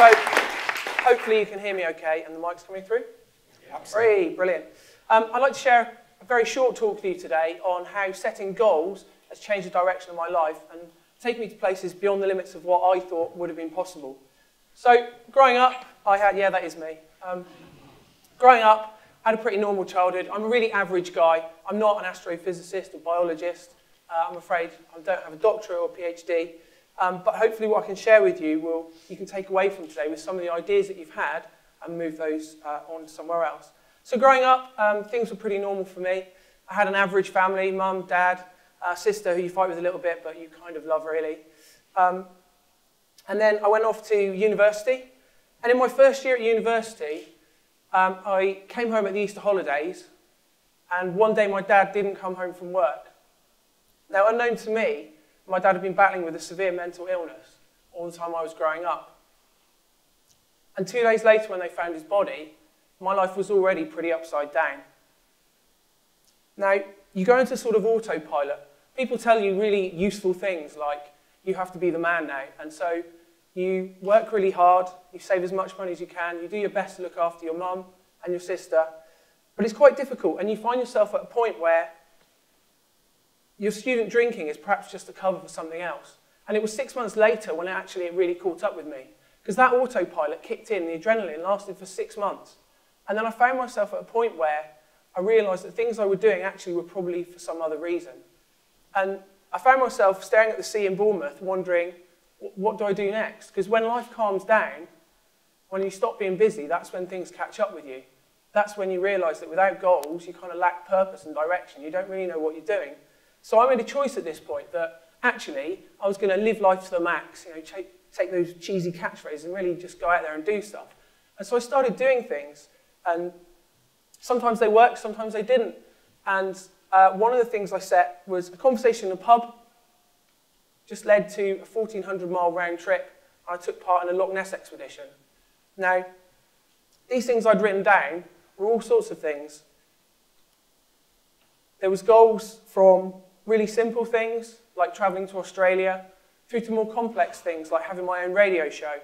So hopefully you can hear me okay and the mic's coming through. Yeah, absolutely. Brilliant. I'd like to share a very short talk with you today on how setting goals has changed the direction of my life and taken me to places beyond the limits of what I thought would have been possible. So growing up, yeah, that is me. Growing up, I had a pretty normal childhood. I'm a really average guy. I'm not an astrophysicist or biologist. I'm afraid I don't have a doctorate or a PhD. But hopefully what I can share with you you can take away from today with some of the ideas that you've had and move those on somewhere else. So growing up, things were pretty normal for me. I had an average family, mum, dad, sister who you fight with a little bit, but you kind of love really. And then I went off to university. And in my first year at university, I came home at the Easter holidays, and one day my dad didn't come home from work. Now, unknown to me, my dad had been battling with a severe mental illness all the time I was growing up. And 2 days later, when they found his body, my life was already pretty upside down. Now, you go into sort of autopilot. People tell you really useful things like, you have to be the man now. And so you work really hard, you save as much money as you can, you do your best to look after your mum and your sister. But it's quite difficult, and you find yourself at a point where your student drinking is perhaps just a cover for something else. And it was 6 months later when it really caught up with me. Because that autopilot kicked in, the adrenaline lasted for 6 months. And then I found myself at a point where I realized that things I were doing actually were probably for some other reason. And I found myself staring at the sea in Bournemouth, wondering, what do I do next? Because when life calms down, when you stop being busy, that's when things catch up with you. That's when you realize that without goals, you kind of lack purpose and direction. You don't really know what you're doing. So I made a choice at this point that actually I was going to live life to the max, take those cheesy catchphrases and really just go out there and do stuff. And so I started doing things, and sometimes they worked, sometimes they didn't. And one of the things I set was a conversation in a pub, just led to a 1,400-mile round trip, and I took part in a Loch Ness expedition. Now, these things I'd written down were all sorts of things. There was goals from really simple things, like traveling to Australia, through to more complex things, like having my own radio show.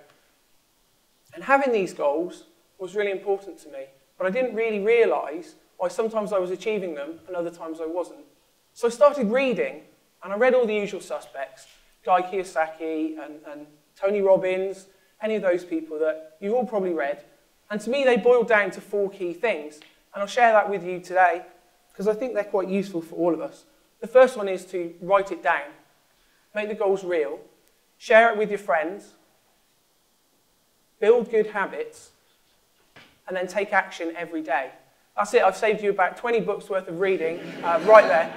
And having these goals was really important to me, but I didn't really realize why sometimes I was achieving them and other times I wasn't. So I started reading, and I read all the usual suspects, Guy Kiyosaki and Tony Robbins, any of those people that you've all probably read. And to me, they boiled down to 4 key things. And I'll share that with you today, because I think they're quite useful for all of us. The first one is to write it down. Make the goals real. Share it with your friends. Build good habits. And then take action every day. That's it. I've saved you about 20 books worth of reading right there.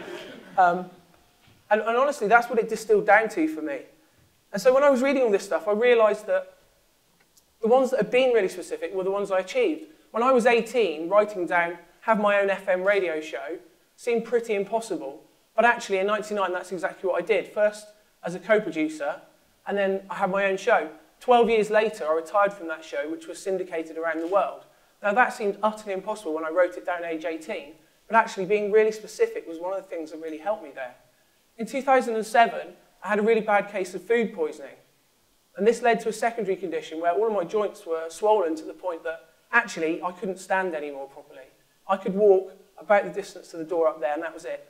And honestly, that's what it distilled down to for me. And so when I was reading all this stuff, I realized that the ones that had been really specific were the ones I achieved. When I was 18, writing down, have my own FM radio show, seemed pretty impossible. But actually, in '99, that's exactly what I did. First, as a co-producer, and then I had my own show. 12 years later, I retired from that show, which was syndicated around the world. Now, that seemed utterly impossible when I wrote it down at age 18, but actually being really specific was one of the things that really helped me there. In 2007, I had a really bad case of food poisoning. And this led to a secondary condition where all of my joints were swollen to the point that actually I couldn't stand anymore properly. I could walk about the distance to the door up there, and that was it.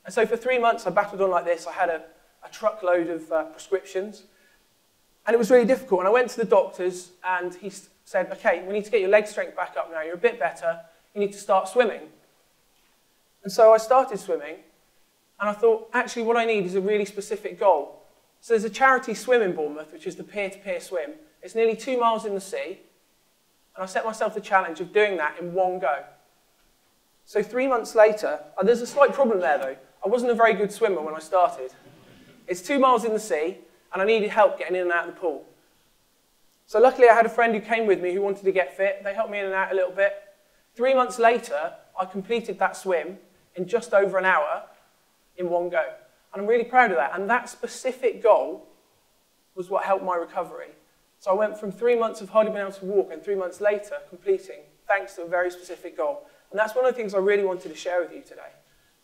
And so for 3 months, I battled on like this. I had a truckload of prescriptions. And it was really difficult. And I went to the doctors, and he said, okay, we need to get your leg strength back up now. You're a bit better. You need to start swimming. And so I started swimming. And I thought, actually, what I need is a really specific goal. So there's a charity swim in Bournemouth, which is the peer-to-peer swim. It's nearly 2 miles in the sea. And I set myself the challenge of doing that in one go. So 3 months later, there's a slight problem there, though. I wasn't a very good swimmer when I started. It's 2 miles in the sea, and I needed help getting in and out of the pool. So luckily, I had a friend who came with me who wanted to get fit. They helped me in and out a little bit. 3 months later, I completed that swim in just over an hour in one go. And I'm really proud of that. And that specific goal was what helped my recovery. So I went from 3 months of hardly being able to walk and 3 months later completing, thanks to a very specific goal. And that's one of the things I really wanted to share with you today.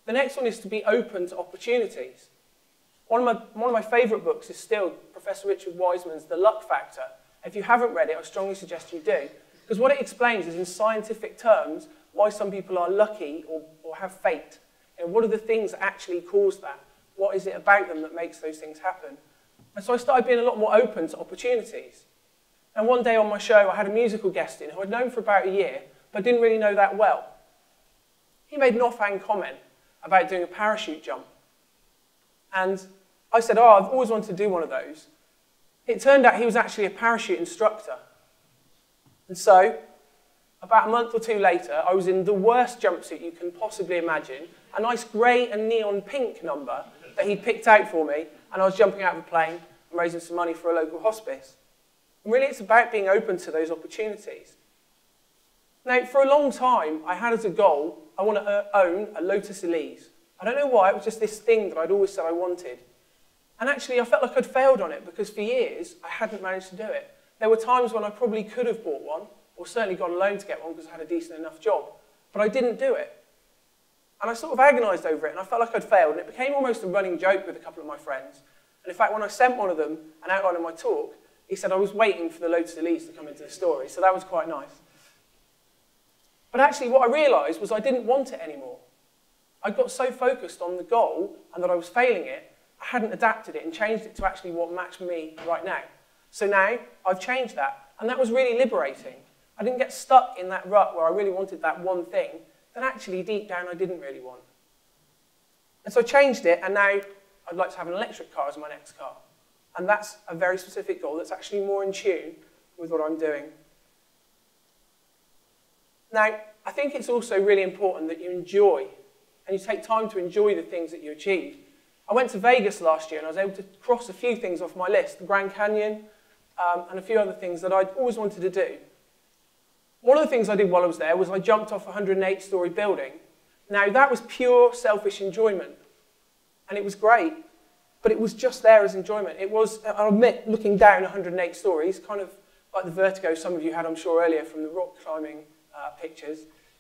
The next one is to be open to opportunities. One of my favourite books is still Professor Richard Wiseman's The Luck Factor. If you haven't read it, I strongly suggest you do. Because what it explains is, in scientific terms, why some people are lucky or have fate. And what are the things that actually cause that? What is it about them that makes those things happen? And so I started being a lot more open to opportunities. And one day on my show, I had a musical guest in who I'd known for about a year, but didn't really know that well. He made an offhand comment about doing a parachute jump. And I said, oh, I've always wanted to do one of those. It turned out he was actually a parachute instructor. And so, about a month or two later, I was in the worst jumpsuit you can possibly imagine, a nice grey and neon pink number that he'd picked out for me, and I was jumping out of a plane and raising some money for a local hospice. And really, it's about being open to those opportunities. Now, for a long time, I had as a goal, I want to own a Lotus Elise. I don't know why, it was just this thing that I'd always said I wanted. And actually, I felt like I'd failed on it, because for years, I hadn't managed to do it. There were times when I probably could have bought one, or certainly got a loan to get one because I had a decent enough job, but I didn't do it. And I sort of agonised over it, and I felt like I'd failed, and it became almost a running joke with a couple of my friends. And in fact, when I sent one of them an outline of my talk, he said I was waiting for the Lotus Elise to come into the story, so that was quite nice. But actually, what I realised was I didn't want it anymore. I got so focused on the goal, and that I was failing it, I hadn't adapted it and changed it to actually what matched me right now. So now, I've changed that, and that was really liberating. I didn't get stuck in that rut where I really wanted that one thing that actually, deep down, I didn't really want. And so I changed it, and now I'd like to have an electric car as my next car. And that's a very specific goal that's actually more in tune with what I'm doing. Now, I think it's also really important that you enjoy, and you take time to enjoy the things that you achieve. I went to Vegas last year, and I was able to cross a few things off my list, the Grand Canyon, and a few other things that I'd always wanted to do. One of the things I did while I was there was I jumped off a 108-story building. Now, that was pure selfish enjoyment, and it was great, but it was just there as enjoyment. It was, I'll admit, looking down 108 stories, kind of like the vertigo some of you had, I'm sure, earlier from the rock climbing pictures.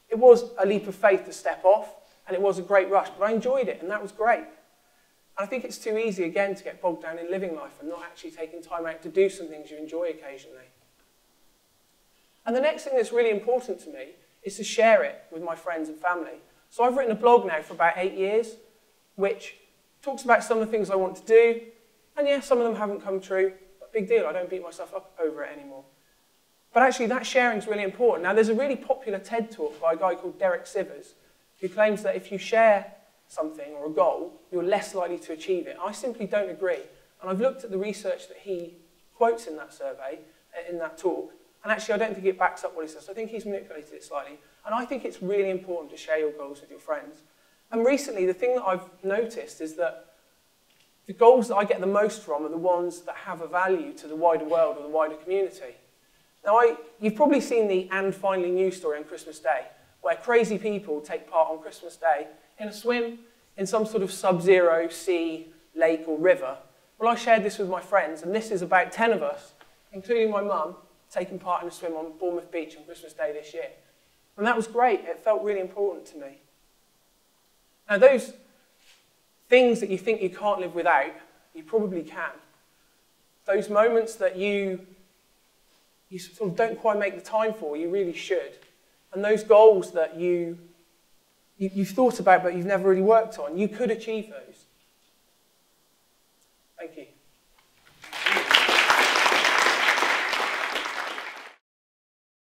It was a leap of faith to step off, and it was a great rush, but I enjoyed it, and that was great. And I think it's too easy, again, to get bogged down in living life and not actually taking time out to do some things you enjoy occasionally. And the next thing that's really important to me is to share it with my friends and family. So I've written a blog now for about 8 years, which talks about some of the things I want to do. And yeah, some of them haven't come true, but big deal, I don't beat myself up over it anymore. But actually, that sharing is really important. Now, there's a really popular TED talk by a guy called Derek Sivers, who claims that if you share something or a goal, you're less likely to achieve it. I simply don't agree. And I've looked at the research that he quotes in that survey, in that talk, and actually I don't think it backs up what he says. I think he's manipulated it slightly. And I think it's really important to share your goals with your friends. And recently, the thing that I've noticed is that the goals that I get the most from are the ones that have a value to the wider world or the wider community. Now, you've probably seen the "And Finally" news story on Christmas Day, where crazy people take part on Christmas Day in a swim in some sort of sub-zero sea, lake or river. Well, I shared this with my friends, and this is about 10 of us, including my mum, taking part in a swim on Bournemouth Beach on Christmas Day this year. And that was great. It felt really important to me. Now, those things that you think you can't live without, you probably can. Those moments that you sort of don't quite make the time for, you really should. And those goals that you've thought about but you've never really worked on, you could achieve those.